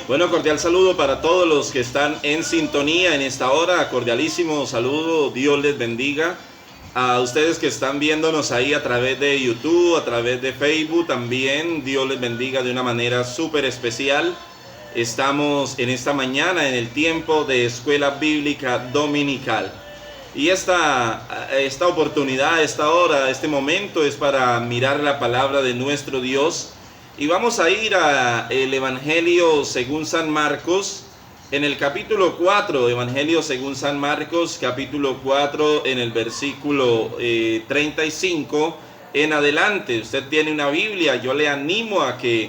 Bueno, cordial saludo para todos los que están en sintonía en esta hora. Cordialísimo saludo, Dios les bendiga. A ustedes que están viéndonos ahí a través de YouTube, a través de Facebook, también Dios les bendiga de una manera súper especial. Estamos en esta mañana en el tiempo de Escuela Bíblica Dominical. Y esta oportunidad, esta hora, este momento es para mirar la palabra de nuestro Dios. Y vamos a ir al Evangelio según San Marcos, en el capítulo 4, Evangelio según San Marcos, capítulo 4, en el versículo 35 en adelante. Usted tiene una Biblia, yo le animo a que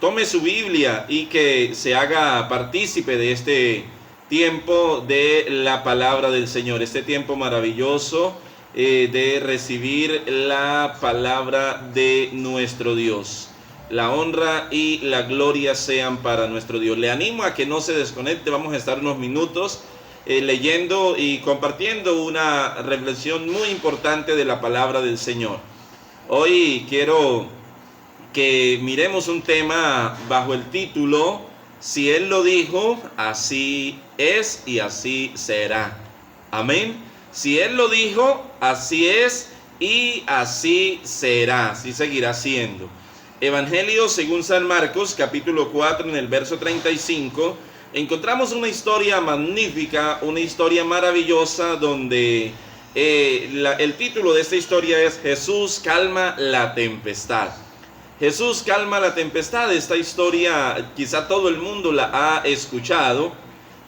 tome su Biblia y que se haga partícipe de este tiempo de la palabra del Señor, este tiempo maravilloso de recibir la palabra de nuestro Dios. La honra y la gloria sean para nuestro Dios. Le animo a que no se desconecte. Vamos a estar unos minutos leyendo y compartiendo una reflexión muy importante de la palabra del Señor. Hoy quiero que miremos un tema bajo el título: si Él lo dijo, así es y así será. Amén. Si Él lo dijo, así es y así será. Así seguirá siendo. Evangelio según San Marcos, capítulo 4, en el verso 35, encontramos una historia magnífica, una historia maravillosa, donde el título de esta historia es Jesús calma la tempestad. Jesús calma la tempestad. Esta historia quizá todo el mundo la ha escuchado,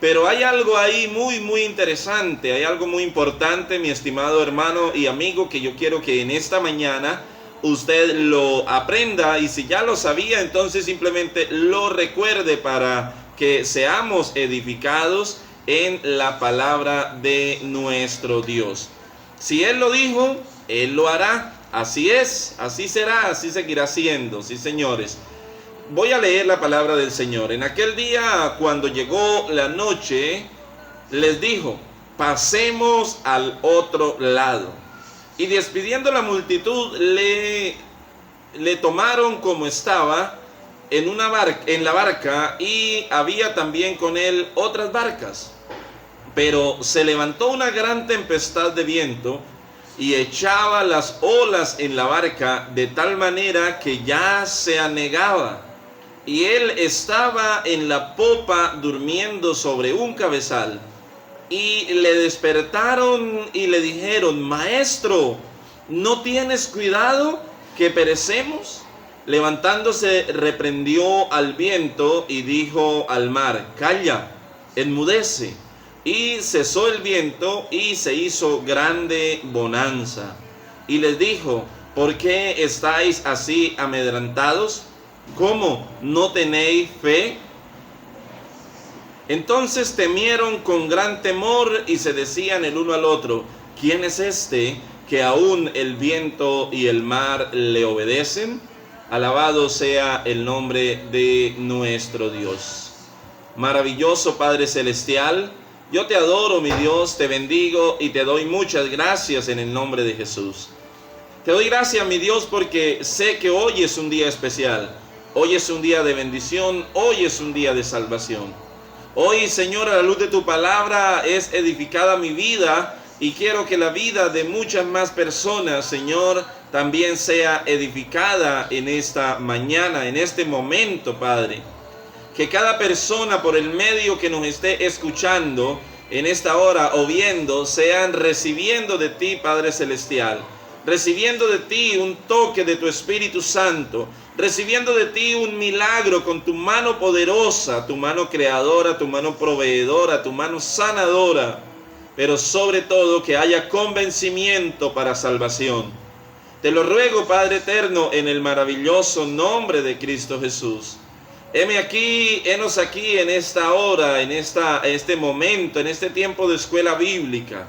pero hay algo ahí muy interesante, hay algo muy importante, mi estimado hermano y amigo, que yo quiero que en esta mañana usted lo aprenda, y si ya lo sabía, entonces simplemente lo recuerde para que seamos edificados en la palabra de nuestro Dios. Si Él lo dijo, Él lo hará. Así es, así será, así seguirá siendo. Sí, señores. Voy a leer la palabra del Señor. En aquel día, cuando llegó la noche, les dijo: pasemos al otro lado. Y despidiendo la multitud, le tomaron como estaba en la barca, y había también con él otras barcas. Pero se levantó una gran tempestad de viento y echaba las olas en la barca de tal manera que ya se anegaba. Y él estaba en la popa durmiendo sobre un cabezal. Y le despertaron y le dijeron: Maestro, ¿no tienes cuidado que perecemos? Levantándose, reprendió al viento y dijo al mar: Calla, enmudece. Y cesó el viento y se hizo grande bonanza. Y les dijo: ¿por qué estáis así amedrentados? ¿Cómo no tenéis fe? Entonces temieron con gran temor y se decían el uno al otro: ¿quién es este que aún el viento y el mar le obedecen? Alabado sea el nombre de nuestro Dios. Maravilloso Padre Celestial, yo te adoro, mi Dios, te bendigo y te doy muchas gracias en el nombre de Jesús. Te doy gracias, mi Dios, porque sé que hoy es un día especial. Hoy es un día de bendición, hoy es un día de salvación. Hoy, Señor, a la luz de tu palabra es edificada mi vida, y quiero que la vida de muchas más personas, Señor, también sea edificada en esta mañana, en este momento, Padre. Que cada persona por el medio que nos esté escuchando en esta hora o viendo, sean recibiendo de ti, Padre Celestial, recibiendo de ti un toque de tu Espíritu Santo, recibiendo de ti un milagro con tu mano poderosa, tu mano creadora, tu mano proveedora, tu mano sanadora, pero sobre todo que haya convencimiento para salvación. Te lo ruego, Padre eterno, en el maravilloso nombre de Cristo Jesús. Henos aquí en esta hora, en este momento, en este tiempo de escuela bíblica.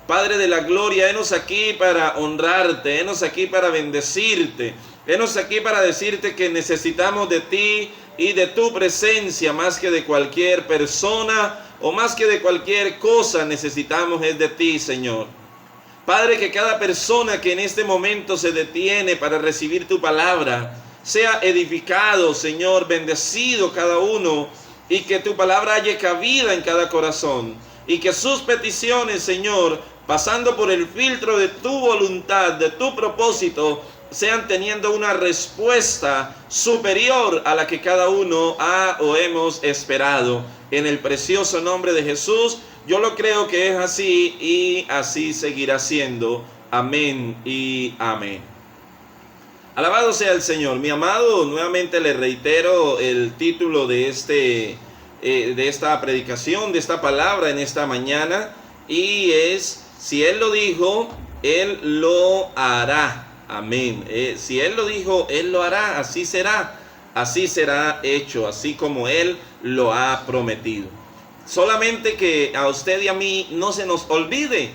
Padre de la gloria, henos aquí para honrarte, henos aquí para bendecirte, henos aquí para decirte que necesitamos de ti y de tu presencia más que de cualquier persona o más que de cualquier cosa. Necesitamos es de ti, Señor. Padre, que cada persona que en este momento se detiene para recibir tu palabra sea edificado, Señor, bendecido cada uno y que tu palabra haya cabida en cada corazón, y que sus peticiones, Señor, pasando por el filtro de tu voluntad, de tu propósito, sean teniendo una respuesta superior a la que cada uno ha o hemos esperado. En el precioso nombre de Jesús, yo lo creo que es así y así seguirá siendo. Amén y amén. Alabado sea el Señor. Mi amado, nuevamente le reitero el título de esta predicación, de esta palabra en esta mañana, y es: si Él lo dijo, Él lo hará. Amén. Si Él lo dijo, Él lo hará. Así será hecho, así como Él lo ha prometido. Solamente que a usted y a mí no se nos olvide,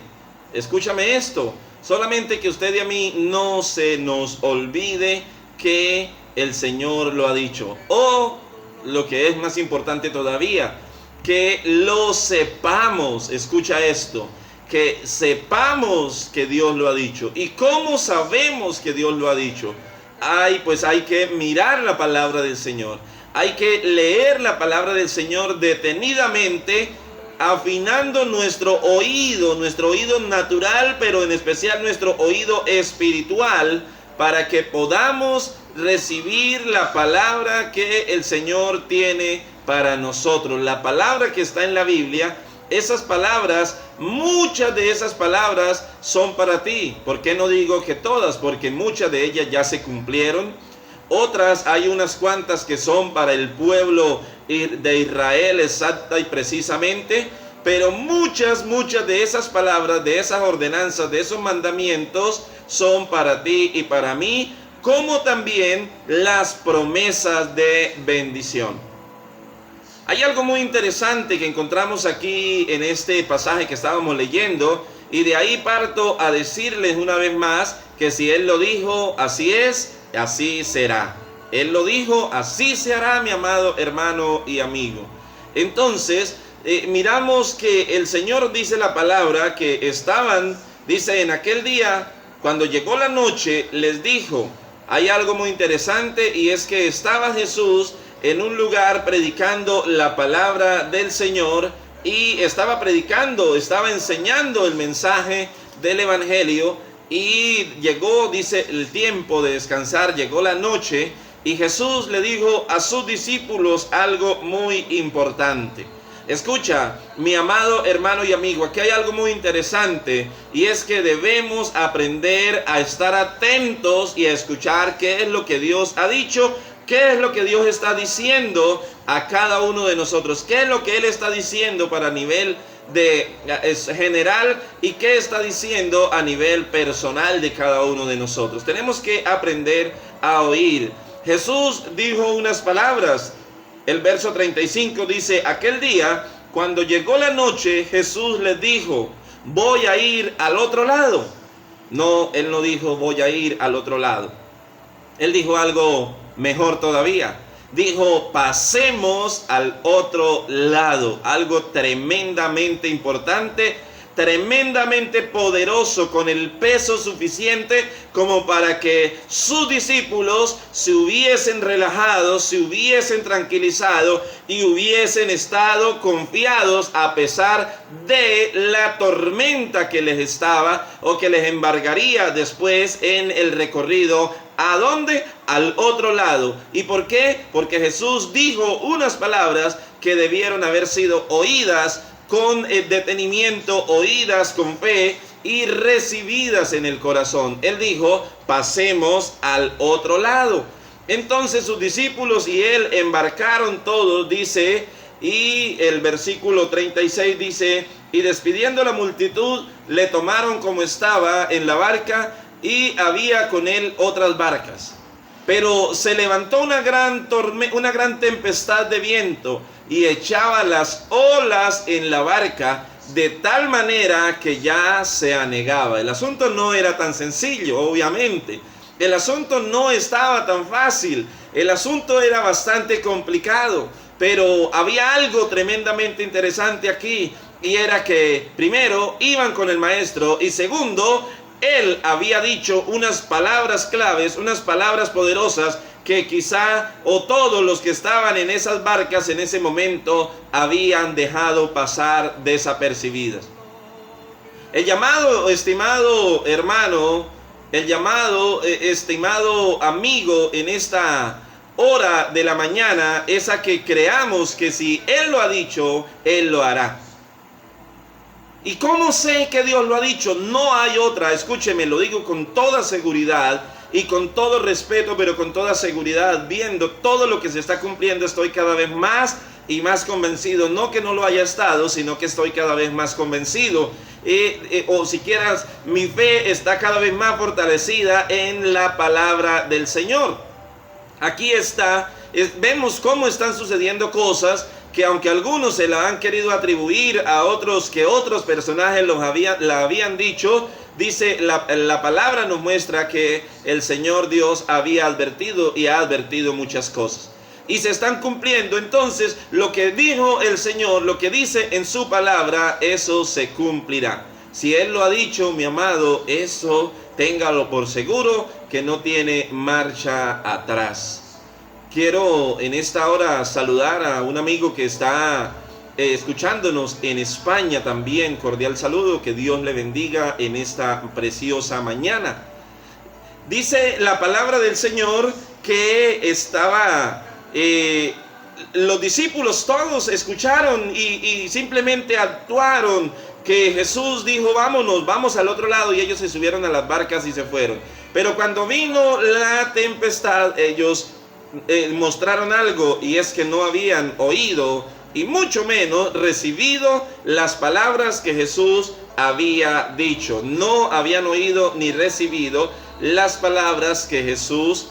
escúchame esto, solamente que a usted y a mí no se nos olvide que el Señor lo ha dicho. O, lo que es más importante todavía, que lo sepamos. Escucha esto, que sepamos que Dios lo ha dicho. ¿Y cómo sabemos que Dios lo ha dicho? Pues hay que mirar la palabra del Señor. Hay que leer la palabra del Señor detenidamente, afinando nuestro oído natural, pero en especial nuestro oído espiritual, para que podamos recibir la palabra que el Señor tiene para nosotros. La palabra que está en la Biblia, esas palabras, muchas de esas palabras son para ti. ¿Por qué no digo que todas? Porque muchas de ellas ya se cumplieron. Otras, hay unas cuantas que son para el pueblo de Israel exacta y precisamente, pero muchas de esas palabras, de esas ordenanzas, de esos mandamientos son para ti y para mí, como también las promesas de bendición. Hay algo muy interesante que encontramos aquí en este pasaje que estábamos leyendo, y de ahí parto a decirles una vez más que si Él lo dijo, así es, así será. Él lo dijo, así se hará, mi amado hermano y amigo. Entonces, miramos que el Señor dice la palabra que dice, en aquel día, cuando llegó la noche, les dijo. Hay algo muy interesante, y es que estaba Jesús en un lugar predicando la palabra del Señor, y estaba enseñando el mensaje del Evangelio, y llegó, dice, el tiempo de descansar, llegó la noche, y Jesús le dijo a sus discípulos algo muy importante. Escucha, mi amado hermano y amigo, aquí hay algo muy interesante, y es que debemos aprender a estar atentos y a escuchar qué es lo que Dios ha dicho, qué es lo que Dios está diciendo a cada uno de nosotros, qué es lo que Él está diciendo para nivel general y qué está diciendo a nivel personal de cada uno de nosotros. Tenemos que aprender a oír. Jesús dijo unas palabras. El verso 35 dice: aquel día, cuando llegó la noche, Jesús les dijo: voy a ir al otro lado. No, Él no dijo voy a ir al otro lado. Él dijo algo mejor todavía. Dijo: pasemos al otro lado. Algo tremendamente importante, tremendamente poderoso, con el peso suficiente como para que sus discípulos se hubiesen relajado, se hubiesen tranquilizado y hubiesen estado confiados a pesar de la tormenta que les estaba o que les embargaría después en el recorrido. ¿A dónde? Al otro lado. ¿Y por qué? Porque Jesús dijo unas palabras que debieron haber sido oídas con detenimiento, oídas con fe y recibidas en el corazón. Él dijo: pasemos al otro lado. Entonces sus discípulos y Él embarcaron todos, dice, y el versículo 36 dice: y despidiendo la multitud, le tomaron como estaba en la barca, y había con él otras barcas. Pero se levantó una gran tempestad de viento, y echaba las olas en la barca, de tal manera que ya se anegaba. El asunto no era tan sencillo, obviamente. El asunto no estaba tan fácil. El asunto era bastante complicado. Pero había algo tremendamente interesante aquí, y era que primero iban con el maestro, y segundo, Él había dicho unas palabras claves, unas palabras poderosas que quizá o todos los que estaban en esas barcas en ese momento habían dejado pasar desapercibidas. El llamado, estimado hermano, el llamado, estimado amigo, en esta hora de la mañana es a que creamos que si Él lo ha dicho, Él lo hará. ¿Y cómo sé que Dios lo ha dicho? No hay otra, escúcheme, lo digo con toda seguridad y con todo respeto, pero con toda seguridad, viendo todo lo que se está cumpliendo, estoy cada vez más y más convencido, no que no lo haya estado, sino que estoy cada vez más convencido, o siquiera mi fe está cada vez más fortalecida en la palabra del Señor. Aquí está, vemos cómo están sucediendo cosas que aunque algunos se la han querido atribuir a otros, que otros personajes la habían dicho, dice la palabra nos muestra que el Señor Dios había advertido y ha advertido muchas cosas. Y se están cumpliendo. Entonces, lo que dijo el Señor, lo que dice en su palabra, eso se cumplirá. Si Él lo ha dicho, mi amado, eso téngalo por seguro que no tiene marcha atrás. Quiero en esta hora saludar a un amigo que está escuchándonos en España también. Cordial saludo, que Dios le bendiga en esta preciosa mañana. Dice la palabra del Señor que los discípulos todos escucharon y simplemente actuaron, que Jesús dijo vámonos, vamos al otro lado, y ellos se subieron a las barcas y se fueron. Pero cuando vino la tempestad, ellos mostraron algo, y es que no habían oído y mucho menos recibido las palabras que Jesús había dicho. No habían oído ni recibido las palabras que Jesús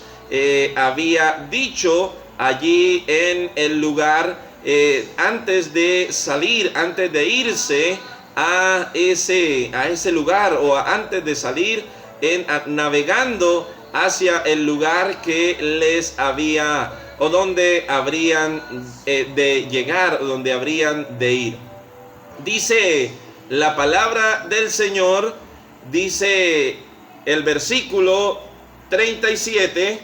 había dicho allí en el lugar, antes de salir, antes de irse a ese lugar, o antes de salir navegando hacia el lugar que les había, o donde habrían de llegar, o donde habrían de ir. Dice la palabra del Señor, dice el versículo 37,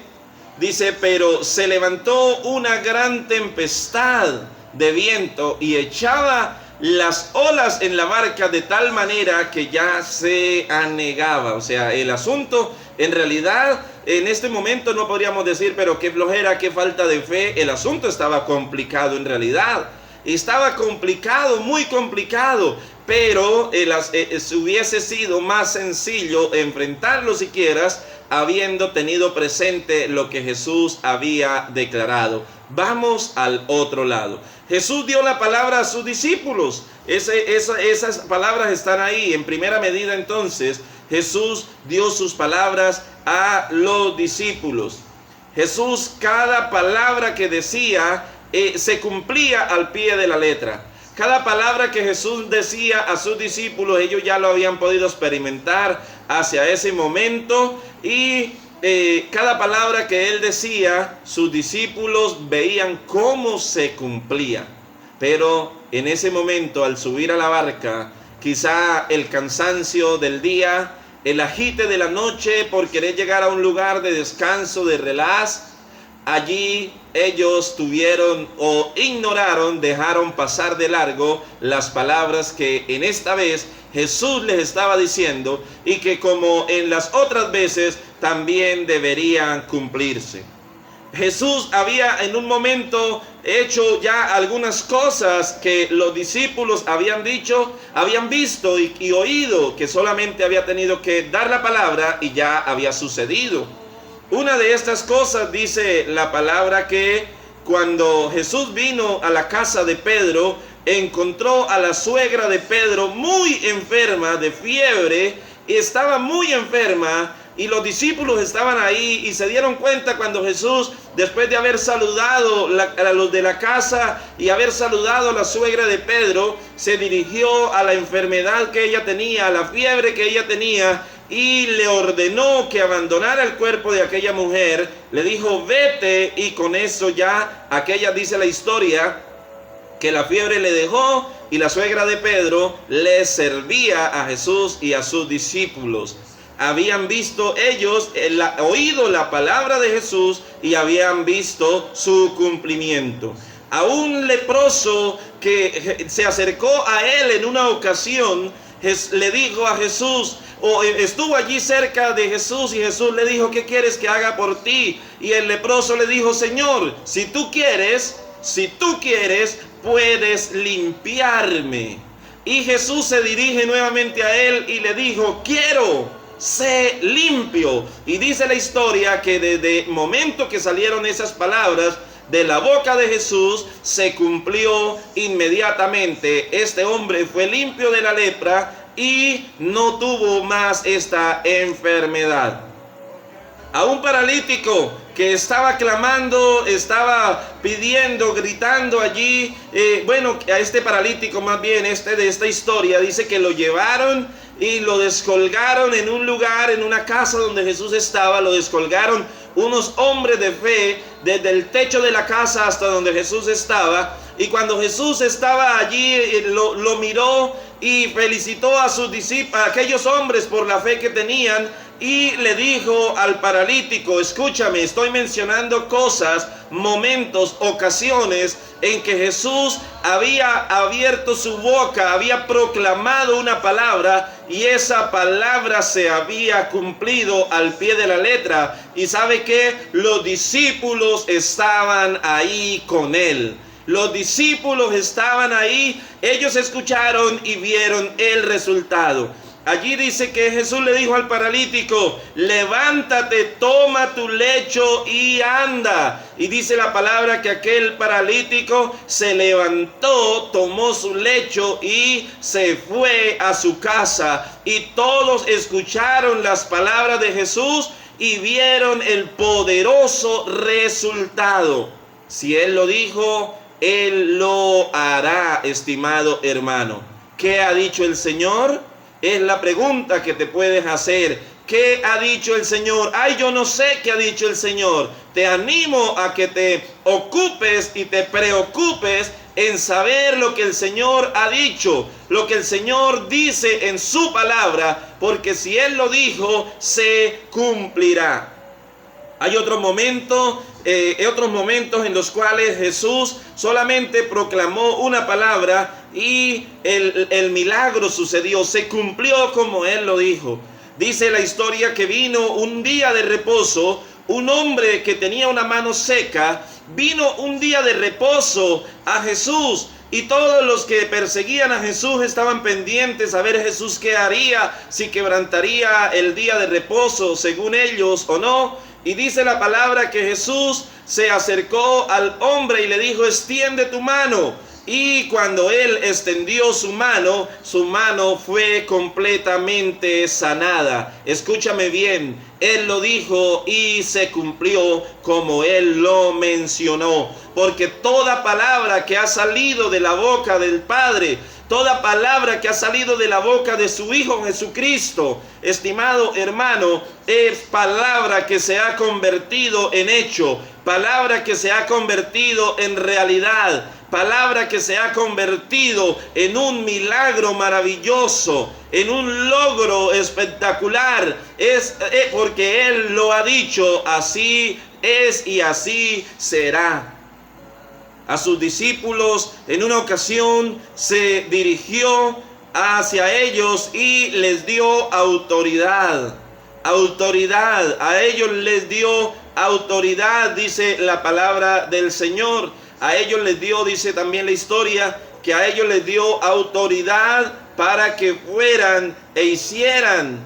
dice: pero se levantó una gran tempestad de viento y echaba las olas en la barca de tal manera que ya se anegaba. O sea, el asunto en realidad en este momento no podríamos decir, pero qué flojera, qué falta de fe. El asunto estaba complicado en realidad. Estaba complicado, muy complicado. Pero hubiese sido más sencillo enfrentarlo siquiera habiendo tenido presente lo que Jesús había declarado. Vamos al otro lado. Jesús dio la palabra a sus discípulos. Esas palabras están ahí. En primera medida, entonces, Jesús dio sus palabras a los discípulos. Jesús, cada palabra que decía, se cumplía al pie de la letra. Cada palabra que Jesús decía a sus discípulos, ellos ya lo habían podido experimentar hacia ese momento, y cada palabra que Él decía, sus discípulos veían cómo se cumplía. Pero en ese momento, al subir a la barca, quizá el cansancio del día, el agite de la noche por querer llegar a un lugar de descanso, de relax, allí ellos tuvieron o ignoraron, dejaron pasar de largo las palabras que en esta vez Jesús les estaba diciendo, y que como en las otras veces también deberían cumplirse. Jesús había en un momento hecho ya algunas cosas que los discípulos habían dicho, habían visto y oído, que solamente había tenido que dar la palabra y ya había sucedido. Una de estas cosas, dice la palabra, que cuando Jesús vino a la casa de Pedro, encontró a la suegra de Pedro muy enferma de fiebre, y estaba muy enferma, y los discípulos estaban ahí y se dieron cuenta cuando Jesús, después de haber saludado a los de la casa y haber saludado a la suegra de Pedro, se dirigió a la enfermedad que ella tenía, a la fiebre que ella tenía, y le ordenó que abandonara el cuerpo de aquella mujer. Le dijo: vete, y con eso ya aquella, dice la historia, que la fiebre le dejó, y la suegra de Pedro le servía a Jesús y a sus discípulos. habían visto ellos, oído la palabra de Jesús y habían visto su cumplimiento. A un leproso que se acercó a él en una ocasión, le dijo a Jesús, o estuvo allí cerca de Jesús, y Jesús le dijo: ¿qué quieres que haga por ti? Y el leproso le dijo: Señor, si tú quieres, puedes limpiarme. Y Jesús se dirige nuevamente a él y le dijo: quiero, sé limpio. Y dice la historia que desde el momento que salieron esas palabras de la boca de Jesús, se cumplió inmediatamente. Este hombre fue limpio de la lepra y no tuvo más esta enfermedad. A un paralítico que estaba clamando, estaba pidiendo, gritando allí, a este paralítico, más bien de esta historia, dice que lo llevaron y lo descolgaron en un lugar, en una casa donde Jesús estaba. Lo descolgaron unos hombres de fe desde el techo de la casa hasta donde Jesús estaba. Y cuando Jesús estaba allí, lo miró y felicitó a sus discípulos, a aquellos hombres, por la fe que tenían. Y le dijo al paralítico: escúchame, estoy mencionando cosas, momentos, ocasiones en que Jesús había abierto su boca, había proclamado una palabra, y esa palabra se había cumplido al pie de la letra. Y ¿sabe qué? Los discípulos estaban ahí con él. Los discípulos estaban ahí, ellos escucharon y vieron el resultado. Allí dice que Jesús le dijo al paralítico: levántate, toma tu lecho y anda. Y dice la palabra que aquel paralítico se levantó, tomó su lecho y se fue a su casa. Y todos escucharon las palabras de Jesús y vieron el poderoso resultado. Si Él lo dijo, Él lo hará, estimado hermano. ¿Qué ha dicho el Señor? Es la pregunta que te puedes hacer. ¿Qué ha dicho el Señor? Ay, yo no sé qué ha dicho el Señor. Te animo a que te ocupes y te preocupes en saber lo que el Señor ha dicho, lo que el Señor dice en su palabra, porque si Él lo dijo, se cumplirá. Hay otros momentos en los cuales Jesús solamente proclamó una palabra y el milagro sucedió, se cumplió como Él lo dijo. Dice la historia que vino un día de reposo, un hombre que tenía una mano seca, vino un día de reposo a Jesús. Y todos los que perseguían a Jesús estaban pendientes a ver Jesús qué haría, si quebrantaría el día de reposo según ellos o no. Y dice la palabra que Jesús se acercó al hombre y le dijo: extiende tu mano. Y cuando él extendió su mano fue completamente sanada. Escúchame bien, Él lo dijo y se cumplió como Él lo mencionó. Porque toda palabra que ha salido de la boca del Padre, toda palabra que ha salido de la boca de su Hijo Jesucristo, estimado hermano, es palabra que se ha convertido en hecho, palabra que se ha convertido en realidad, palabra que se ha convertido en un milagro maravilloso, en un logro espectacular. Es porque Él lo ha dicho, así es y así será. A sus discípulos en una ocasión se dirigió hacia ellos y les dio autoridad. Autoridad, a ellos les dio autoridad, dice la palabra del Señor. A ellos les dio, dice también la historia, que a ellos les dio autoridad para que fueran e hicieran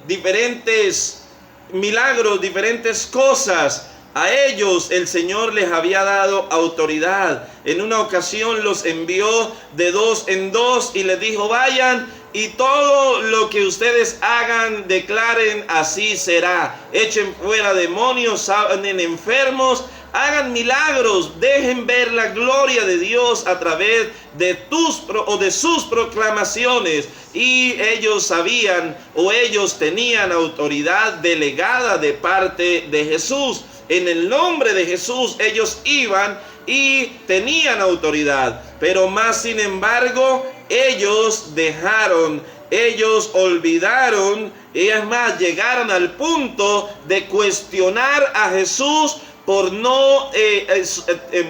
diferentes milagros, diferentes cosas. A ellos el Señor les había dado autoridad. En una ocasión los envió de 2 en 2 y les dijo: vayan y todo lo que ustedes hagan, declaren, así será. Echen fuera demonios, sanen enfermos, hagan milagros, dejen ver la gloria de Dios a través de sus proclamaciones. Y ellos sabían, o ellos tenían autoridad delegada de parte de Jesús. En el nombre de Jesús ellos iban y tenían autoridad. Pero más sin embargo, ellos dejaron Ellos olvidaron, y es más, llegaron al punto de cuestionar a Jesús por no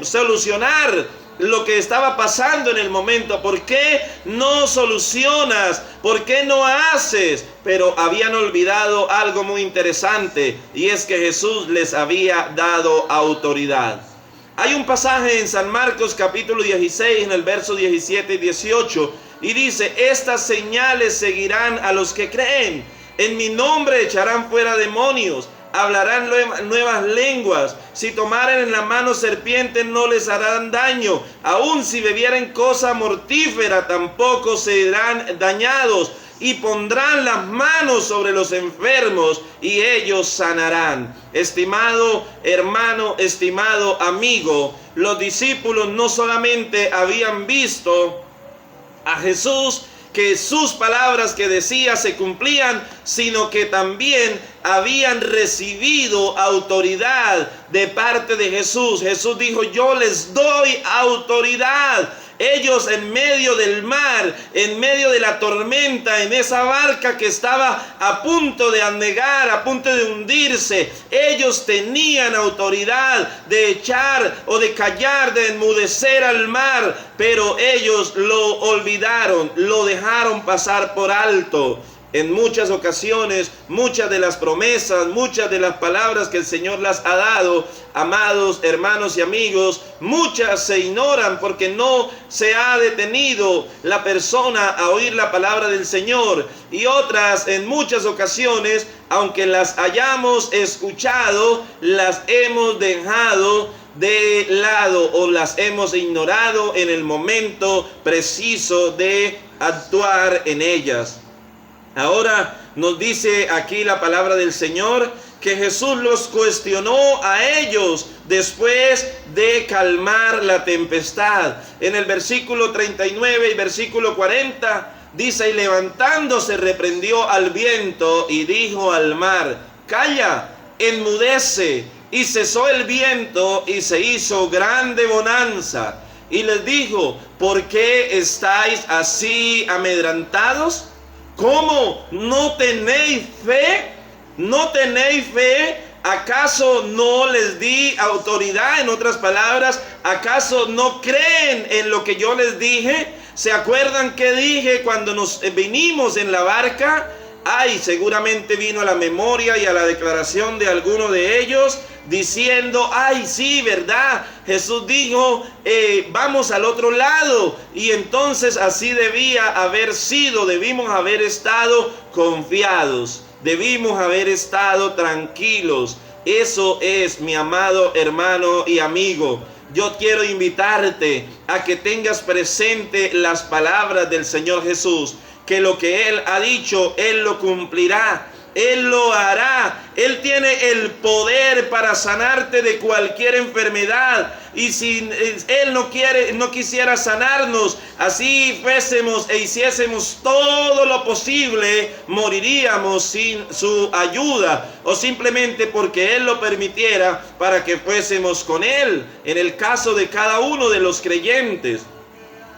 solucionar lo que estaba pasando en el momento. ¿Por qué no solucionas? ¿Por qué no haces? Pero habían olvidado algo muy interesante, y es que Jesús les había dado autoridad. Hay un pasaje en San Marcos capítulo 16, en el verso 17 y 18, y dice: estas señales seguirán a los que creen. En mi nombre echarán fuera demonios, hablarán nuevas lenguas, si tomaren en la mano serpientes no les harán daño, aun si bebieren cosa mortífera tampoco serán dañados, y pondrán las manos sobre los enfermos y ellos sanarán. Estimado hermano, estimado amigo, los discípulos no solamente habían visto a Jesús, que sus palabras que decía se cumplían, sino que también habían recibido autoridad de parte de Jesús. Jesús dijo: yo les doy autoridad. Ellos en medio del mar, en medio de la tormenta, en esa barca que estaba a punto de anegar, a punto de hundirse, ellos tenían autoridad de echar o de callar, de enmudecer al mar, pero ellos lo olvidaron, lo dejaron pasar por alto. En muchas ocasiones, muchas de las promesas, muchas de las palabras que el Señor las ha dado, amados hermanos y amigos, muchas se ignoran porque no se ha detenido la persona a oír la palabra del Señor. Y otras, en muchas ocasiones, aunque las hayamos escuchado, las hemos dejado de lado o las hemos ignorado en el momento preciso de actuar en ellas. Ahora nos dice aquí la palabra del Señor que Jesús los cuestionó a ellos después de calmar la tempestad. En el versículo 39 y versículo 40 dice: y levantándose reprendió al viento y dijo al mar: calla, enmudece. Y cesó el viento y se hizo grande bonanza. Y les dijo: ¿por qué estáis así amedrentados? ¿Cómo? ¿No tenéis fe? ¿No tenéis fe? ¿Acaso no les di autoridad? En otras palabras, ¿acaso no creen en lo que yo les dije? ¿Se acuerdan qué dije cuando nos vinimos en la barca? Ay, seguramente vino a la memoria y a la declaración de alguno de ellos diciendo: ay, sí, ¿verdad? Jesús dijo, vamos al otro lado. Y entonces así debía haber sido. Debimos haber estado confiados. Debimos haber estado tranquilos. Eso es, mi amado hermano y amigo. Yo quiero invitarte a que tengas presente las palabras del Señor Jesús, que lo que Él ha dicho, Él lo cumplirá. Él lo hará. Él tiene el poder para sanarte de cualquier enfermedad. Y si Él no quisiera sanarnos, así fuésemos e hiciésemos todo lo posible, moriríamos sin su ayuda, o simplemente porque Él lo permitiera para que fuésemos con Él, en el caso de cada uno de los creyentes.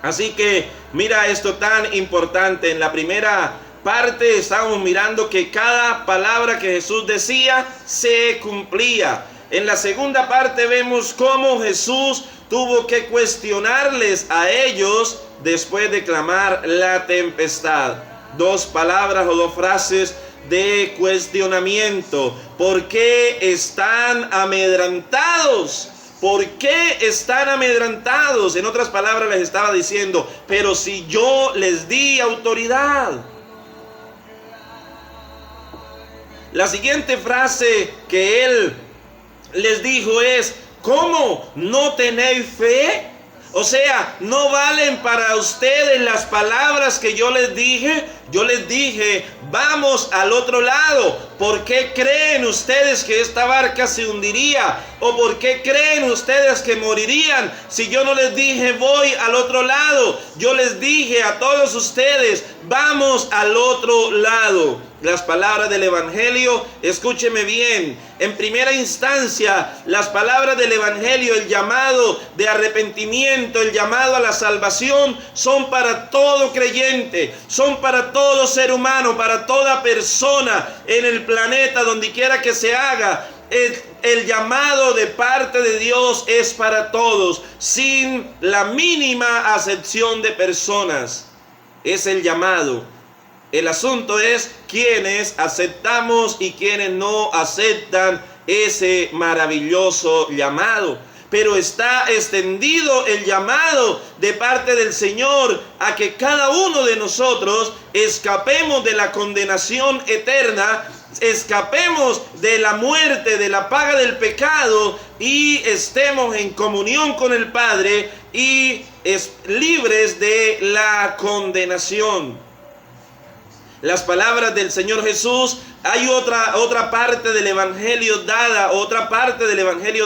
Así que mira esto tan importante. En la primera parte estamos mirando que cada palabra que Jesús decía se cumplía. En la segunda parte vemos cómo Jesús tuvo que cuestionarles a ellos después de clamar la tempestad. Dos palabras o dos frases de cuestionamiento. ¿Por qué están amedrentados? ¿Por qué están amedrentados? En otras palabras les estaba diciendo: pero si yo les di autoridad. La siguiente frase que Él les dijo es: ¿cómo? ¿No tenéis fe? O sea, ¿no valen para ustedes las palabras que yo les dije? Yo les dije: vamos al otro lado. ¿Por qué creen ustedes que esta barca se hundiría? ¿O por qué creen ustedes que morirían si yo no les dije voy al otro lado? Yo les dije a todos ustedes: vamos al otro lado. las palabras del Evangelio, escúcheme bien, en primera instancia, las palabras del Evangelio, el llamado de arrepentimiento, el llamado a la salvación, son para todo creyente, son para todo ser humano, para toda persona en el planeta, donde quiera que se haga. El llamado de parte de Dios es para todos, sin la mínima acepción de personas. Es el llamado. El asunto es quiénes aceptamos y quiénes no aceptan ese maravilloso llamado. Pero está extendido el llamado de parte del Señor a que cada uno de nosotros escapemos de la condenación eterna, escapemos de la muerte, de la paga del pecado, y estemos en comunión con el Padre y libres de la condenación. Las palabras del Señor Jesús, hay otra parte del Evangelio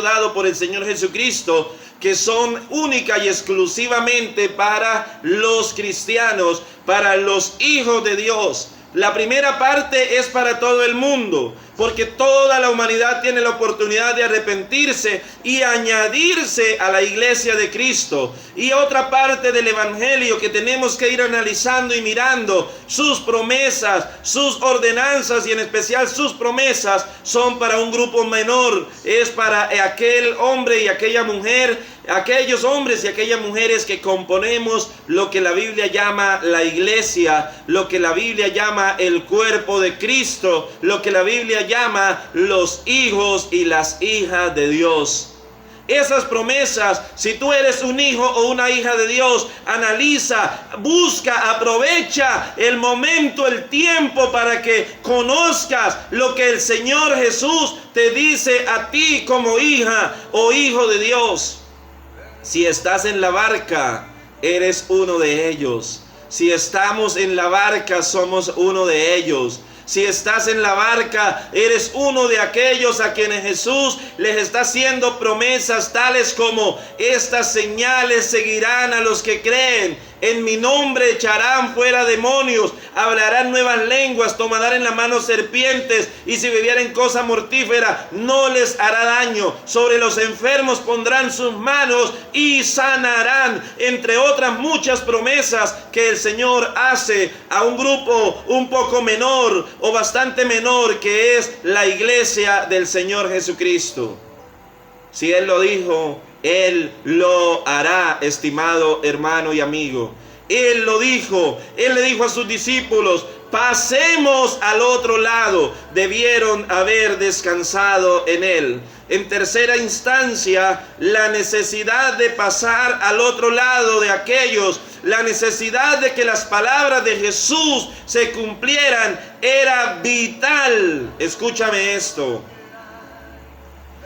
dado por el Señor Jesucristo, que son única y exclusivamente para los cristianos, para los hijos de Dios. La primera parte es para todo el mundo, porque toda la humanidad tiene la oportunidad de arrepentirse y añadirse a la iglesia de Cristo. Y otra parte del Evangelio que tenemos que ir analizando y mirando, sus promesas, sus ordenanzas y en especial sus promesas son para un grupo menor. Es para aquel hombre y aquella mujer, aquellos hombres y aquellas mujeres que componemos lo que la Biblia llama la iglesia, lo que la Biblia llama el cuerpo de Cristo, lo que la Biblia llama los hijos y las hijas de Dios. Esas promesas, si tú eres un hijo o una hija de Dios, analiza, busca, aprovecha el momento, el tiempo para que conozcas lo que el Señor Jesús te dice a ti como hija o hijo de Dios. Si estás en la barca, eres uno de ellos. Si estamos en la barca, somos uno de ellos. Si estás en la barca, eres uno de aquellos a quienes Jesús les está haciendo promesas tales como: estas señales seguirán a los que creen. En mi nombre echarán fuera demonios, hablarán nuevas lenguas, tomarán en la mano serpientes, y si bebieren cosa mortífera no les hará daño. Sobre los enfermos pondrán sus manos y sanarán, entre otras muchas promesas que el Señor hace a un grupo un poco menor o bastante menor, que es la iglesia del Señor Jesucristo. Si Él lo dijo, Él lo hará, estimado hermano y amigo. Él lo dijo. Él le dijo a sus discípulos: pasemos al otro lado. Debieron haber descansado en Él. En tercera instancia, la necesidad de pasar al otro lado de aquellos, la necesidad de que las palabras de Jesús se cumplieran, era vital. Escúchame esto.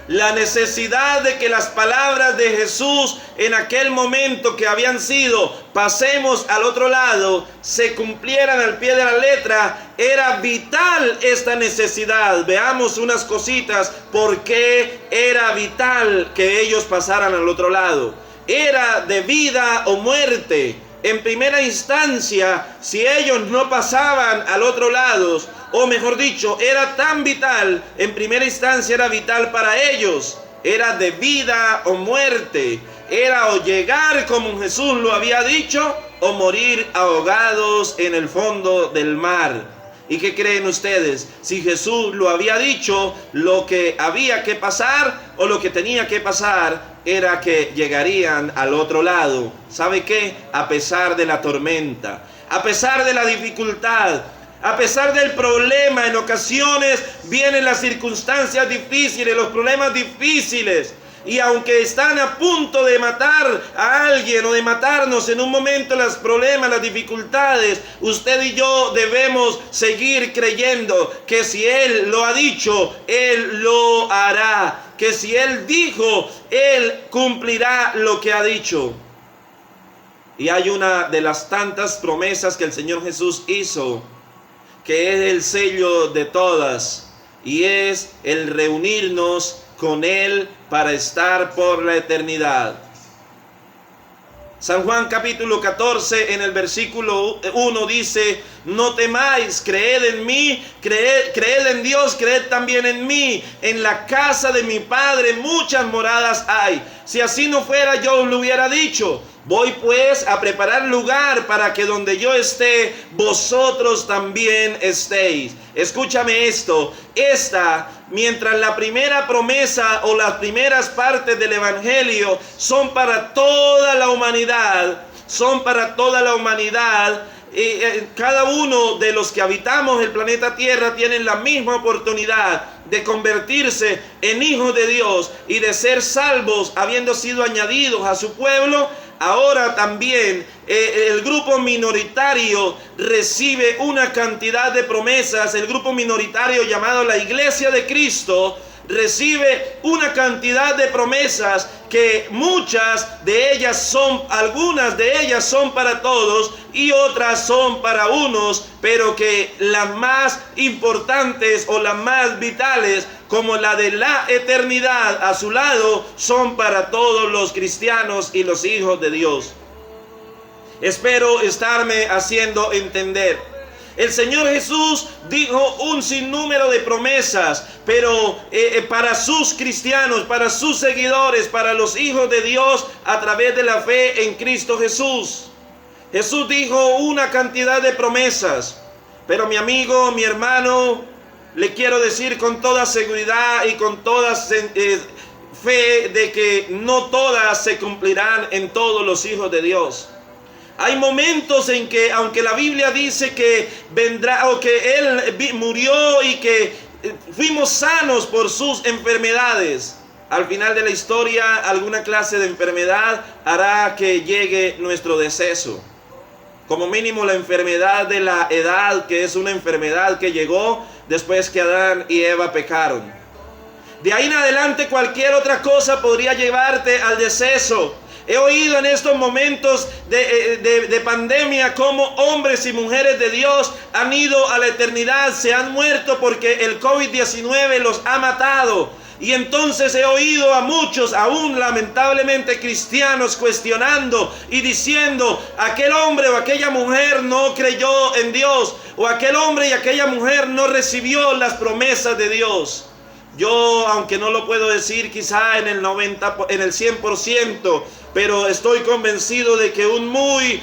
La necesidad de que las palabras de Jesús en aquel momento, que habían sido pasemos al otro lado, se cumplieran al pie de la letra, era vital esta necesidad. Veamos unas cositas por qué era vital que ellos pasaran al otro lado. Era de vida o muerte. En primera instancia, si ellos no pasaban al otro lado, o mejor dicho, era tan vital, en primera instancia era vital para ellos, era de vida o muerte, era o llegar como Jesús lo había dicho, o morir ahogados en el fondo del mar. ¿Y qué creen ustedes? Si Jesús lo había dicho, lo que había que pasar o lo que tenía que pasar era que llegarían al otro lado. ¿Sabe qué? A pesar de la tormenta, a pesar de la dificultad, a pesar del problema, en ocasiones vienen las circunstancias difíciles, los problemas difíciles. Y aunque están a punto de matar a alguien o de matarnos en un momento, los problemas, las dificultades, usted y yo debemos seguir creyendo que si Él lo ha dicho, Él lo hará. Que si Él dijo, Él cumplirá lo que ha dicho. Y hay una de las tantas promesas que el Señor Jesús hizo, que es el sello de todas, y es el reunirnos con Él para estar por la eternidad. San Juan capítulo 14 en el versículo 1 dice: no temáis, creed en mí, creed en Dios, creed también en mí. En la casa de mi Padre muchas moradas hay. Si así no fuera, yo os lo hubiera dicho. Voy pues a preparar lugar para que donde yo esté, vosotros también estéis. Escúchame esto. Mientras la primera promesa o las primeras partes del Evangelio son para toda la humanidad, cada uno de los que habitamos el planeta Tierra tienen la misma oportunidad de convertirse en hijos de Dios y de ser salvos habiendo sido añadidos a su pueblo. Ahora también el grupo minoritario recibe una cantidad de promesas. El grupo minoritario llamado la Iglesia de Cristo recibe una cantidad de promesas que algunas de ellas son para todos y otras son para unos, pero que las más importantes o las más vitales, como la de la eternidad a su lado, son para todos los cristianos y los hijos de Dios. Espero estarme haciendo entender. El Señor Jesús dijo un sinnúmero de promesas, pero para sus cristianos, para sus seguidores, para los hijos de Dios a través de la fe en Cristo Jesús. Jesús dijo una cantidad de promesas, pero mi amigo, mi hermano, le quiero decir con toda seguridad y con toda fe de que no todas se cumplirán en todos los hijos de Dios. Hay momentos en que, aunque la Biblia dice que vendrá o que Él murió y que fuimos sanos por sus enfermedades, al final de la historia alguna clase de enfermedad hará que llegue nuestro deceso. Como mínimo la enfermedad de la edad, que es una enfermedad que llegó después que Adán y Eva pecaron. De ahí en adelante cualquier otra cosa podría llevarte al deceso. He oído en estos momentos de pandemia cómo hombres y mujeres de Dios han ido a la eternidad, se han muerto porque el COVID-19 los ha matado. Y entonces he oído a muchos, aún lamentablemente cristianos, cuestionando y diciendo: aquel hombre o aquella mujer no creyó en Dios, o aquel hombre y aquella mujer no recibió las promesas de Dios. Yo, aunque no lo puedo decir quizá en el 100%, pero estoy convencido de que un muy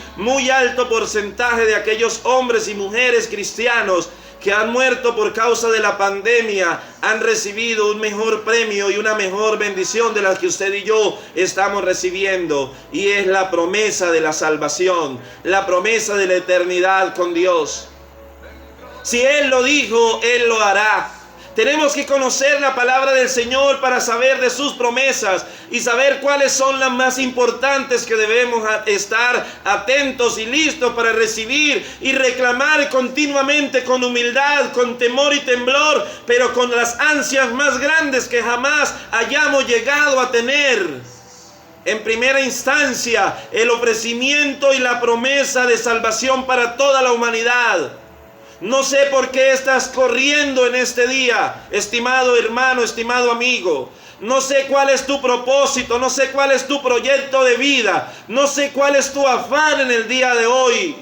alto porcentaje de aquellos hombres y mujeres cristianos que han muerto por causa de la pandemia han recibido un mejor premio y una mejor bendición de las que usted y yo estamos recibiendo, y es la promesa de la salvación, la promesa de la eternidad con Dios. Si Él lo dijo, Él lo hará. Tenemos que conocer la palabra del Señor para saber de sus promesas y saber cuáles son las más importantes que debemos estar atentos y listos para recibir y reclamar continuamente con humildad, con temor y temblor, pero con las ansias más grandes que jamás hayamos llegado a tener. En primera instancia, el ofrecimiento y la promesa de salvación para toda la humanidad. No sé por qué estás corriendo en este día, estimado hermano, estimado amigo. No sé cuál es tu propósito, no sé cuál es tu proyecto de vida, no sé cuál es tu afán en el día de hoy.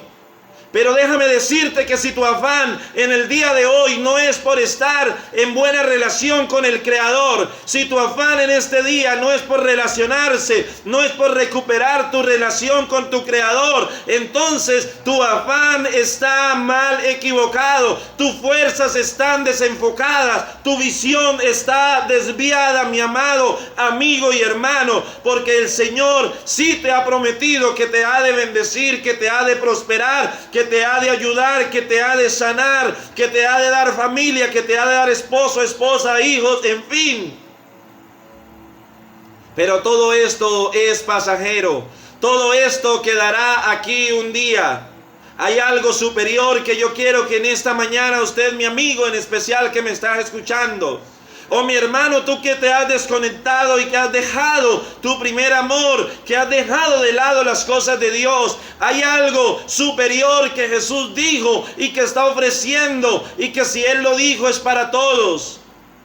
Pero déjame decirte que si tu afán en el día de hoy no es por estar en buena relación con el Creador, si tu afán en este día no es por relacionarse, no es por recuperar tu relación con tu Creador, entonces tu afán está mal equivocado, tus fuerzas están desenfocadas, tu visión está desviada, mi amado amigo y hermano, porque el Señor sí te ha prometido que te ha de bendecir, que te ha de prosperar, que te ha de ayudar, que te ha de sanar, que te ha de dar familia, que te ha de dar esposo, esposa, hijos, en fin. Pero todo esto es pasajero. Todo esto quedará aquí un día. Hay algo superior que yo quiero que en esta mañana usted, mi amigo en especial que me está escuchando, oh mi hermano, tú que te has desconectado y que has dejado tu primer amor, que has dejado de lado las cosas de Dios, hay algo superior que Jesús dijo y que está ofreciendo, y que si Él lo dijo es para todos.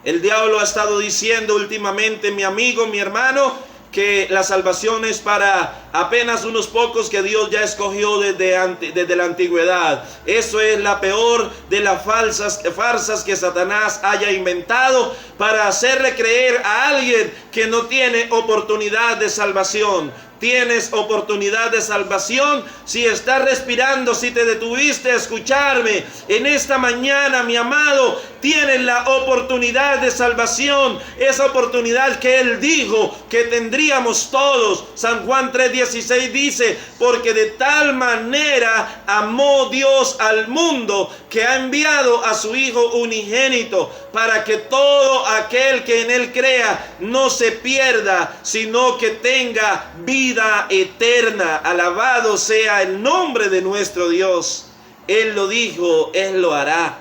El diablo ha estado diciendo últimamente, mi amigo, mi hermano, que la salvación es para apenas unos pocos que Dios ya escogió desde la antigüedad. Eso es la peor de las farsas que Satanás haya inventado para hacerle creer a alguien que no tiene oportunidad de salvación. Tienes oportunidad de salvación si estás respirando, si te detuviste a escucharme en esta mañana, mi amado. Tienes la oportunidad de salvación, esa oportunidad que Él dijo que tendríamos todos. San Juan 3:16 dice: porque de tal manera amó Dios al mundo que ha enviado a su Hijo unigénito, para que todo aquel que en Él crea no se pierda, sino que tenga vida eterna. Alabado sea el nombre de nuestro Dios. Él lo dijo, Él lo hará.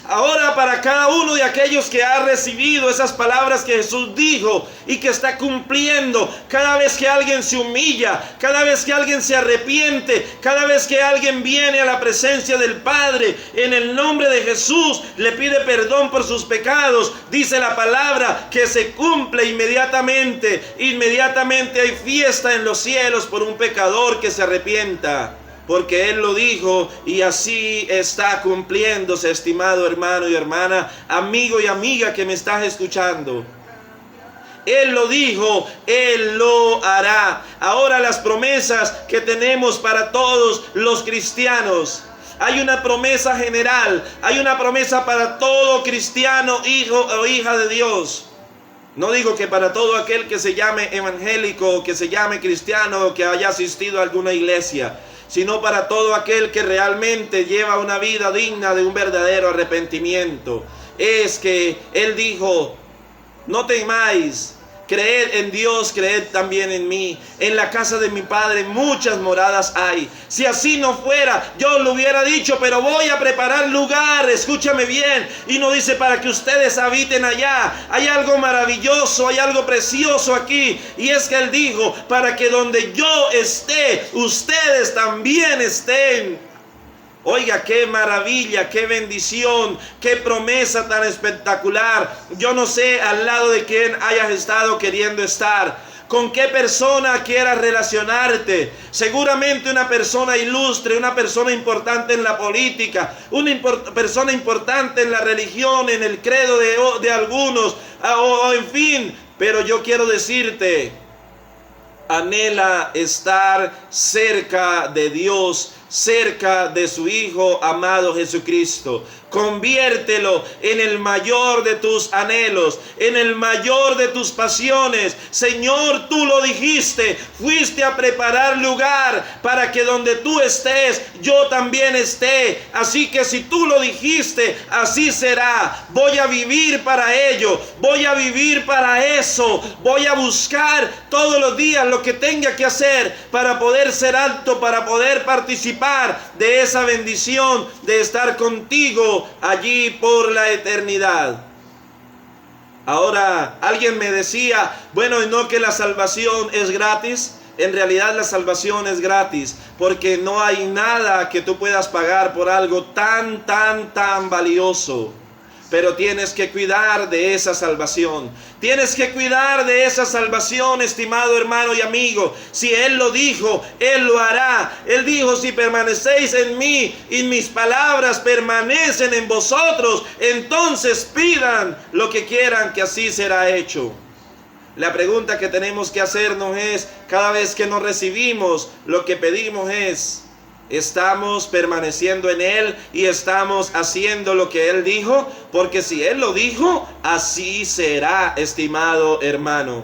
Ahora, para cada uno de aquellos que ha recibido esas palabras que Jesús dijo y que está cumpliendo, cada vez que alguien se humilla, cada vez que alguien se arrepiente, cada vez que alguien viene a la presencia del Padre, en el nombre de Jesús, le pide perdón por sus pecados, dice la palabra que se cumple inmediatamente. Inmediatamente hay fiesta en los cielos por un pecador que se arrepienta. Porque Él lo dijo y así está cumpliéndose, estimado hermano y hermana, amigo y amiga que me estás escuchando. Él lo dijo, Él lo hará. Ahora las promesas que tenemos para todos los cristianos. Hay una promesa general, hay una promesa para todo cristiano, hijo o hija de Dios. No digo que para todo aquel que se llame evangélico, que se llame cristiano, o que haya asistido a alguna iglesia, sino para todo aquel que realmente lleva una vida digna de un verdadero arrepentimiento. Es que Él dijo: no temáis, creed en Dios, creed también en mí. En la casa de mi Padre muchas moradas hay. Si así no fuera, yo lo hubiera dicho, pero voy a preparar lugar. Escúchame bien. Y no dice para que ustedes habiten allá. Hay algo maravilloso, hay algo precioso aquí. Y es que Él dijo: para que donde yo esté, ustedes también estén. Oiga, qué maravilla, qué bendición, qué promesa tan espectacular. Yo no sé al lado de quién hayas estado queriendo estar, con qué persona quieras relacionarte. Seguramente una persona ilustre, una persona importante en la política, una persona importante en la religión, en el credo de algunos, o en fin. Pero yo quiero decirte, anhela estar cerca de Dios, cerca de su Hijo amado Jesucristo. Conviértelo en el mayor de tus anhelos, en el mayor de tus pasiones. Señor, tú lo dijiste, fuiste a preparar lugar para que donde tú estés, yo también esté. Así que si tú lo dijiste, así será. Voy a vivir para ello, voy a vivir para eso. Voy a buscar todos los días lo que tenga que hacer para poder ser apto, para poder participar de esa bendición de estar contigo allí por la eternidad. Ahora, alguien me decía: bueno, ¿no que la salvación es gratis? En realidad la salvación es gratis, porque no hay nada que tú puedas pagar por algo tan valioso. Pero tienes que cuidar de esa salvación. Tienes que cuidar de esa salvación, estimado hermano y amigo. Si Él lo dijo, Él lo hará. Él dijo: si permanecéis en mí y mis palabras permanecen en vosotros, entonces pidan lo que quieran, que así será hecho. La pregunta que tenemos que hacernos es, cada vez que nos recibimos, lo que pedimos es: ¿estamos permaneciendo en Él y estamos haciendo lo que Él dijo? Porque si Él lo dijo, así será, estimado hermano.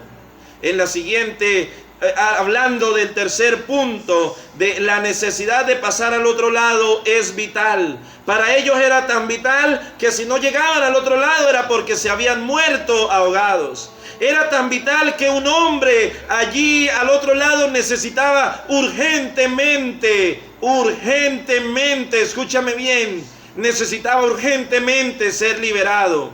En la siguiente, hablando del tercer punto, de la necesidad de pasar al otro lado, es vital. Para ellos era tan vital que si no llegaban al otro lado era porque se habían muerto ahogados. Era tan vital que un hombre allí al otro lado necesitaba urgentemente, escúchame bien, necesitaba urgentemente ser liberado.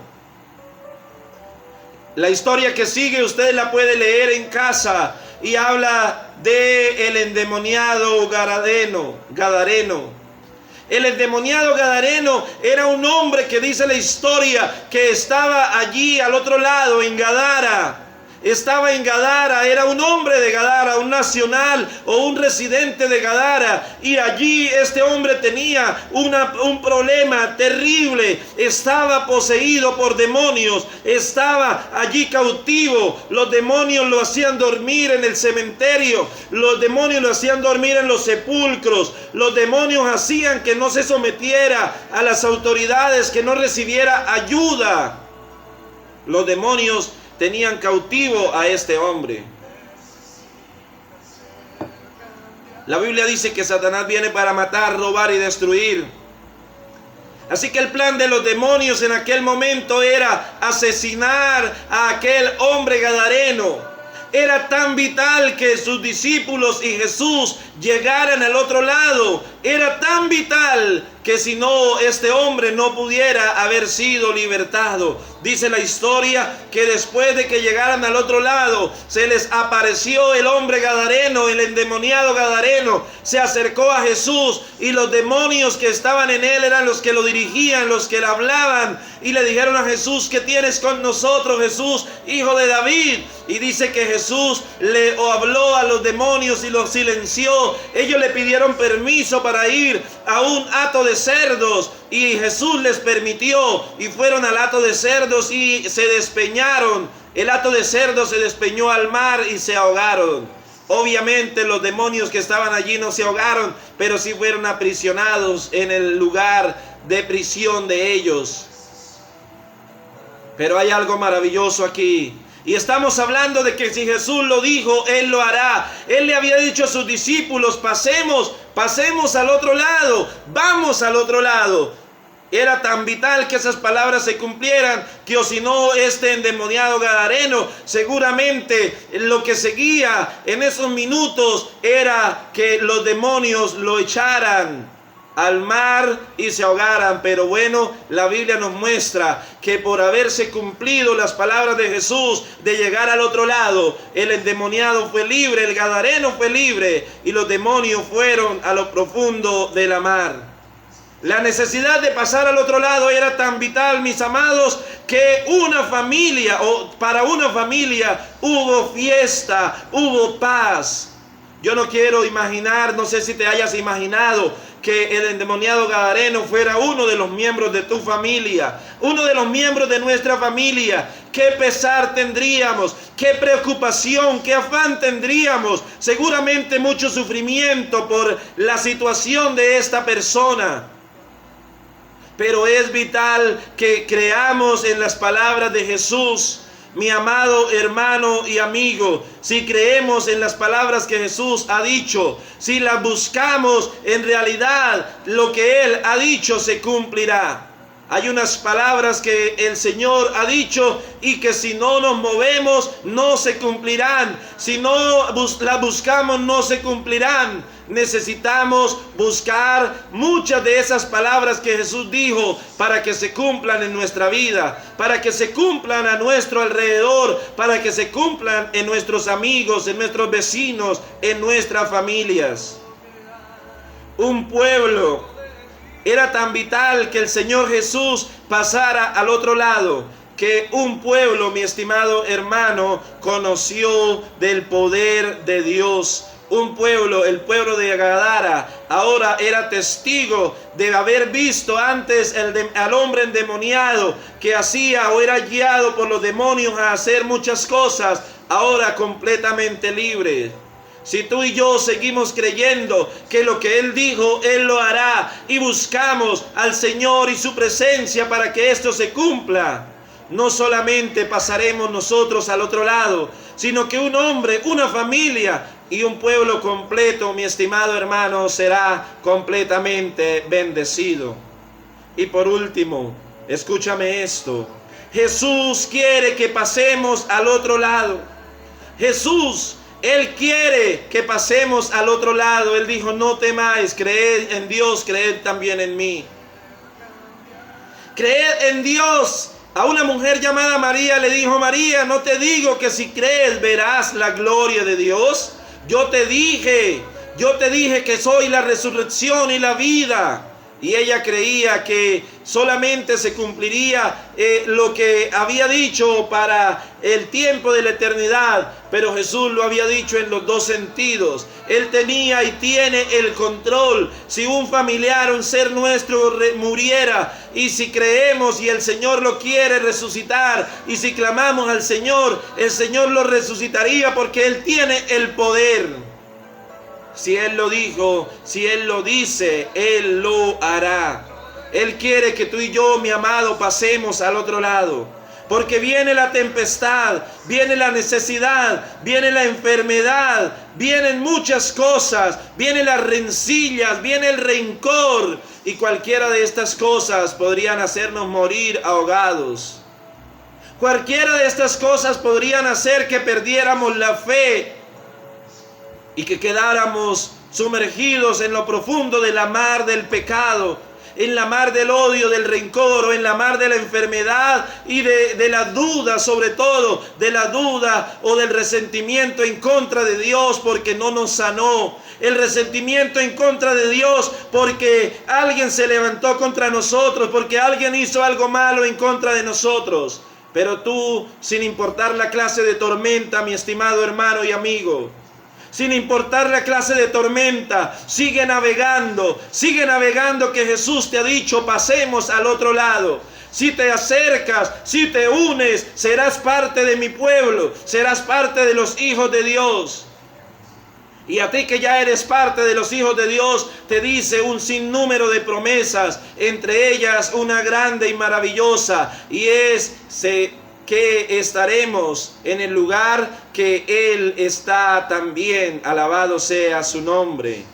La historia que sigue usted la puede leer en casa y habla de el endemoniado Gadareno. El endemoniado Gadareno era un hombre que dice la historia que estaba allí al otro lado, en Gadara. estaba en Gadara, era un hombre de Gadara, un nacional o un residente de Gadara, y allí este hombre tenía un problema terrible, estaba poseído por demonios, estaba allí cautivo, los demonios lo hacían dormir en el cementerio, los demonios lo hacían dormir en los sepulcros, los demonios hacían que no se sometiera a las autoridades, que no recibiera ayuda. Los demonios tenían cautivo a este hombre. La Biblia dice que Satanás viene para matar, robar y destruir. Así que el plan de los demonios en aquel momento era asesinar a aquel hombre gadareno. Era tan vital que sus discípulos y Jesús llegaran al otro lado. Era tan vital que si no, este hombre no pudiera haber sido libertado. Dice la historia que después de que llegaran al otro lado, se les apareció el hombre gadareno, el endemoniado gadareno. Se acercó a Jesús y los demonios que estaban en él eran los que lo dirigían, los que le hablaban. Y le dijeron a Jesús: ¿qué tienes con nosotros, Jesús, hijo de David? Y dice que Jesús le habló a los demonios y los silenció. Ellos le pidieron permiso para ir a un hato de cerdos y Jesús les permitió, y fueron al hato de cerdos y se despeñaron. El hato de cerdos se despeñó al mar y se ahogaron. Obviamente los demonios que estaban allí no se ahogaron, pero sí fueron aprisionados en el lugar de prisión de ellos. Pero hay algo maravilloso aquí. Y estamos hablando de que si Jesús lo dijo, Él lo hará. Él le había dicho a sus discípulos: pasemos al otro lado, vamos al otro lado. Era tan vital que esas palabras se cumplieran, que o si no, este endemoniado gadareno, seguramente lo que seguía en esos minutos era que los demonios lo echaran al mar y se ahogaran. Pero bueno, la Biblia nos muestra que por haberse cumplido las palabras de Jesús de llegar al otro lado, el endemoniado fue libre, el gadareno fue libre, y los demonios fueron a lo profundo de la mar. La necesidad de pasar al otro lado era tan vital, mis amados, que para una familia hubo fiesta, hubo paz. Yo no quiero imaginar, no sé si te hayas imaginado, que el endemoniado gadareno fuera uno de los miembros de tu familia, uno de los miembros de nuestra familia. Qué pesar tendríamos, qué preocupación, qué afán tendríamos, seguramente mucho sufrimiento por la situación de esta persona. Pero es vital que creamos en las palabras de Jesús. Mi amado hermano y amigo, si creemos en las palabras que Jesús ha dicho, si las buscamos, en realidad lo que Él ha dicho se cumplirá. Hay unas palabras que el Señor ha dicho y que si no nos movemos no se cumplirán. Si no las buscamos no se cumplirán. Necesitamos buscar muchas de esas palabras que Jesús dijo para que se cumplan en nuestra vida, para que se cumplan a nuestro alrededor, para que se cumplan en nuestros amigos, en nuestros vecinos, en nuestras familias. Un pueblo era tan vital que el Señor Jesús pasara al otro lado, que un pueblo, mi estimado hermano, conoció del poder de Dios. Un pueblo, el pueblo de Gadara, ahora era testigo de haber visto antes al hombre endemoniado que hacía o era guiado por los demonios a hacer muchas cosas, ahora completamente libre. Si tú y yo seguimos creyendo que lo que Él dijo, Él lo hará, y buscamos al Señor y su presencia para que esto se cumpla, no solamente pasaremos nosotros al otro lado, sino que un hombre, una familia y un pueblo completo, mi estimado hermano, será completamente bendecido. Y por último, escúchame esto: Jesús quiere que pasemos al otro lado. Jesús, Él quiere que pasemos al otro lado. Él dijo: no temáis, creed en Dios, creed también en mí. Creed en Dios. A una mujer llamada María le dijo: María, no te digo que si crees verás la gloria de Dios. Yo te dije que soy la resurrección y la vida. Y ella creía que solamente se cumpliría lo que había dicho para el tiempo de la eternidad. Pero Jesús lo había dicho en los dos sentidos. Él tenía y tiene el control. Si un familiar, un ser nuestro muriera, y si creemos y el Señor lo quiere resucitar, y si clamamos al Señor, el Señor lo resucitaría, porque Él tiene el poder. Si Él lo dijo, si Él lo dice, Él lo hará. Él quiere que tú y yo, mi amado, pasemos al otro lado. Porque viene la tempestad, viene la necesidad, viene la enfermedad, vienen muchas cosas, vienen las rencillas, viene el rencor. Y cualquiera de estas cosas podrían hacernos morir ahogados. Cualquiera de estas cosas podrían hacer que perdiéramos la fe y que quedáramos sumergidos en lo profundo de la mar del pecado, en la mar del odio, del rencor, o en la mar de la enfermedad y de la duda, sobre todo de la duda o del resentimiento en contra de Dios porque no nos sanó. El resentimiento en contra de Dios porque alguien se levantó contra nosotros, porque alguien hizo algo malo en contra de nosotros. Pero tú, sin importar la clase de tormenta, mi estimado hermano y amigo, sin importar la clase de tormenta, sigue navegando que Jesús te ha dicho, pasemos al otro lado. Si te acercas, si te unes, serás parte de mi pueblo, serás parte de los hijos de Dios. Y a ti que ya eres parte de los hijos de Dios, te dice un sinnúmero de promesas, entre ellas una grande y maravillosa, y es que estaremos en el lugar que Él está también. Alabado sea su nombre.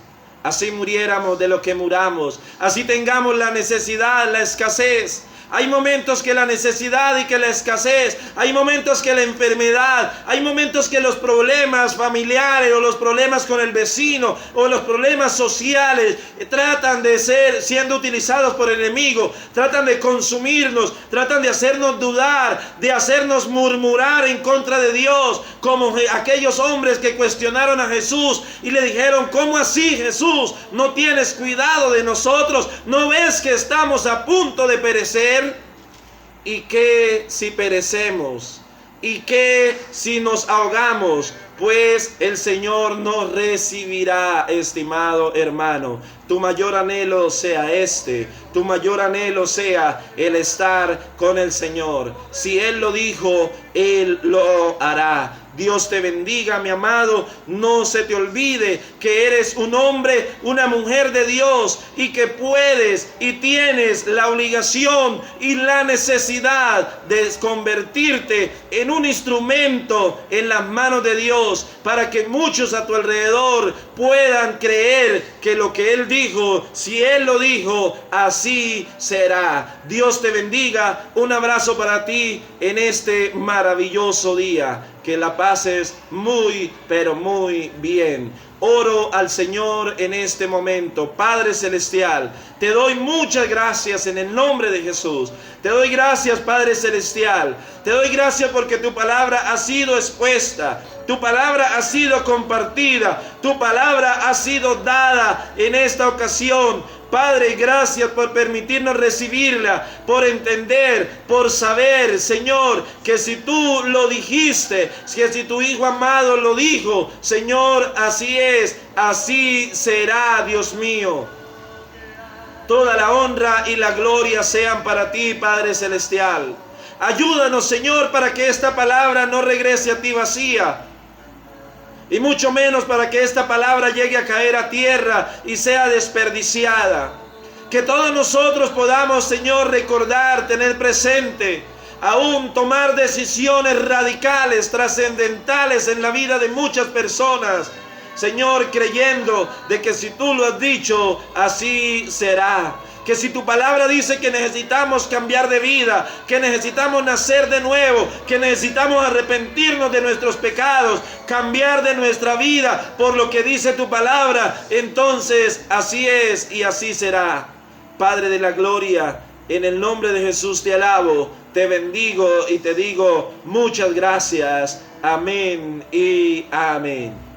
Así muriéramos de lo que muramos, así tengamos la necesidad, la escasez. Hay momentos que la necesidad y que la escasez, hay momentos que la enfermedad, hay momentos que los problemas familiares o los problemas con el vecino o los problemas sociales tratan de ser siendo utilizados por el enemigo, tratan de consumirnos, tratan de hacernos dudar, de hacernos murmurar en contra de Dios, como aquellos hombres que cuestionaron a Jesús y le dijeron: ¿cómo así, Jesús? ¿No tienes cuidado de nosotros? ¿No ves que estamos a punto de perecer? ¿Y qué si perecemos? ¿Y qué si nos ahogamos? Pues el Señor nos recibirá, estimado hermano. Tu mayor anhelo sea tu mayor anhelo sea el estar con el Señor. Si Él lo dijo, Él lo hará. Dios te bendiga, mi amado. No se te olvide que eres un hombre, una mujer de Dios, y que puedes y tienes la obligación y la necesidad de convertirte en un instrumento en las manos de Dios, para que muchos a tu alrededor puedan creer que lo que Él dijo, si Él lo dijo, así será. Dios te bendiga. Un abrazo para ti en este maravilloso día. Que la pases muy, pero muy bien. Oro al Señor en este momento. Padre Celestial, te doy muchas gracias en el nombre de Jesús. Te doy gracias, Padre Celestial. Te doy gracias porque tu palabra ha sido expuesta. Tu palabra ha sido compartida. Tu palabra ha sido dada en esta ocasión. Padre, gracias por permitirnos recibirla, por entender, por saber, Señor, que si tú lo dijiste, que si tu Hijo amado lo dijo, Señor, así es, así será, Dios mío. Toda la honra y la gloria sean para ti, Padre Celestial. Ayúdanos, Señor, para que esta palabra no regrese a ti vacía. Y mucho menos para que esta palabra llegue a caer a tierra y sea desperdiciada. Que todos nosotros podamos, Señor, recordar, tener presente, aún tomar decisiones radicales, trascendentales en la vida de muchas personas. Señor, creyendo de que si tú lo has dicho, así será. Que si tu palabra dice que necesitamos cambiar de vida, que necesitamos nacer de nuevo, que necesitamos arrepentirnos de nuestros pecados, cambiar de nuestra vida por lo que dice tu palabra, entonces así es y así será. Padre de la gloria, en el nombre de Jesús te alabo, te bendigo y te digo muchas gracias. Amén y amén.